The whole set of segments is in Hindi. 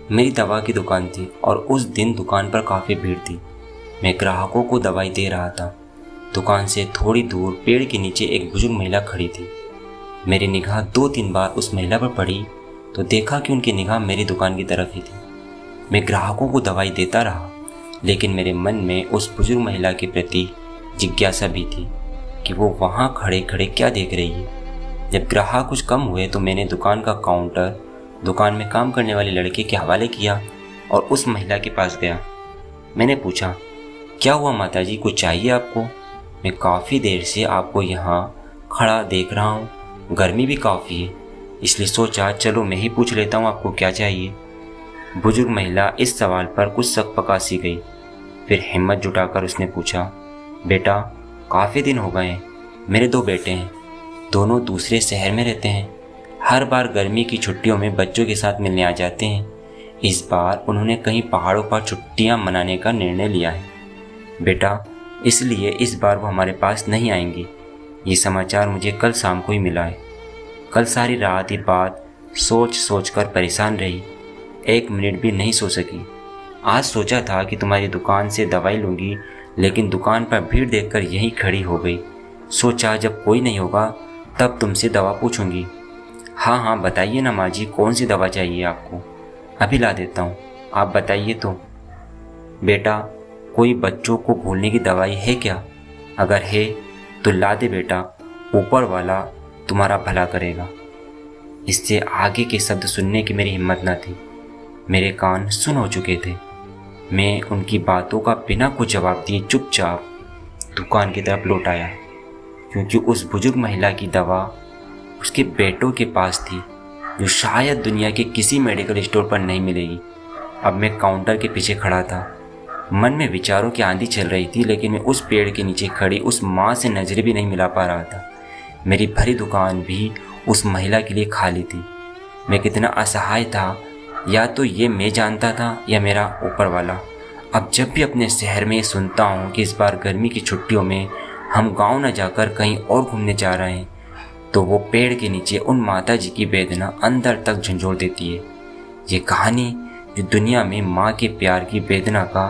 मेरी दवा की दुकान थी और उस दिन दुकान पर काफ़ी भीड़ थी। मैं ग्राहकों को दवाई दे रहा था। दुकान से थोड़ी दूर पेड़ के नीचे एक बुजुर्ग महिला खड़ी थी। मेरी निगाह 2-3 बार उस महिला पर पड़ी तो देखा कि उनकी निगाह मेरी दुकान की तरफ ही थी। मैं ग्राहकों को दवाई देता रहा, लेकिन मेरे मन में उस बुजुर्ग महिला के प्रति जिज्ञासा भी थी कि वो वहाँ खड़े खड़े क्या देख रही है। जब ग्राहक कुछ कम हुए तो मैंने दुकान का काउंटर दुकान में काम करने वाले लड़के के हवाले किया और उस महिला के पास गया। मैंने पूछा, क्या हुआ माताजी, कुछ चाहिए आपको? मैं काफ़ी देर से आपको यहाँ खड़ा देख रहा हूँ, गर्मी भी काफ़ी है, इसलिए सोचा चलो मैं ही पूछ लेता हूँ आपको क्या चाहिए। बुजुर्ग महिला इस सवाल पर कुछ सकपका सी गई। फिर हिम्मत जुटाकर उसने पूछा, बेटा काफ़ी दिन हो गए हैं, मेरे 2 बेटे हैं, दोनों दूसरे शहर में रहते हैं। हर बार गर्मी की छुट्टियों में बच्चों के साथ मिलने आ जाते हैं। इस बार उन्होंने कहीं पहाड़ों पर छुट्टियां मनाने का निर्णय लिया है बेटा, इसलिए इस बार वो हमारे पास नहीं आएंगी। ये समाचार मुझे कल शाम को ही मिला है। कल सारी रात ये बात सोच कर परेशान रही, 1 मिनट भी नहीं सो सकी। आज सोचा था कि तुम्हारी दुकान से दवाई लूँगी, लेकिन दुकान पर भीड़ देखकर यहीं खड़ी हो गई। सोचा जब कोई नहीं होगा तब तुमसे दवा पूछूंगी। हाँ बताइए ना माँ जी, कौन सी दवा चाहिए आपको? अभी ला देता हूँ, आप बताइए तो। बेटा कोई बच्चों को भूलने की दवाई है क्या? अगर है तो ला दे बेटा, ऊपर वाला तुम्हारा भला करेगा। इससे आगे के शब्द सुनने की मेरी हिम्मत न थी। मेरे कान सुन हो चुके थे। मैं उनकी बातों का बिना कुछ जवाब दिए चुपचाप दुकान की तरफ लौट आया, क्योंकि उस बुजुर्ग महिला की दवा उसके बेटों के पास थी, जो शायद दुनिया के किसी मेडिकल स्टोर पर नहीं मिलेगी। अब मैं काउंटर के पीछे खड़ा था। मन में विचारों की आंधी चल रही थी, लेकिन मैं उस पेड़ के नीचे खड़ी उस माँ से नजरें भी नहीं मिला पा रहा था। मेरी भरी दुकान भी उस महिला के लिए खाली थी। मैं कितना असहाय था, या तो ये मैं जानता था या मेरा ऊपर वाला। अब जब भी अपने शहर में सुनता हूँ कि इस बार गर्मी की छुट्टियों में हम गाँव न जाकर कहीं और घूमने जा रहे हैं, तो वो पेड़ के नीचे उन माता जी की वेदना अंदर तक झंझोड़ देती है। ये कहानी जो दुनिया में माँ के प्यार की वेदना का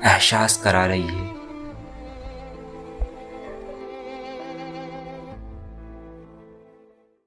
एहसास करा रही है।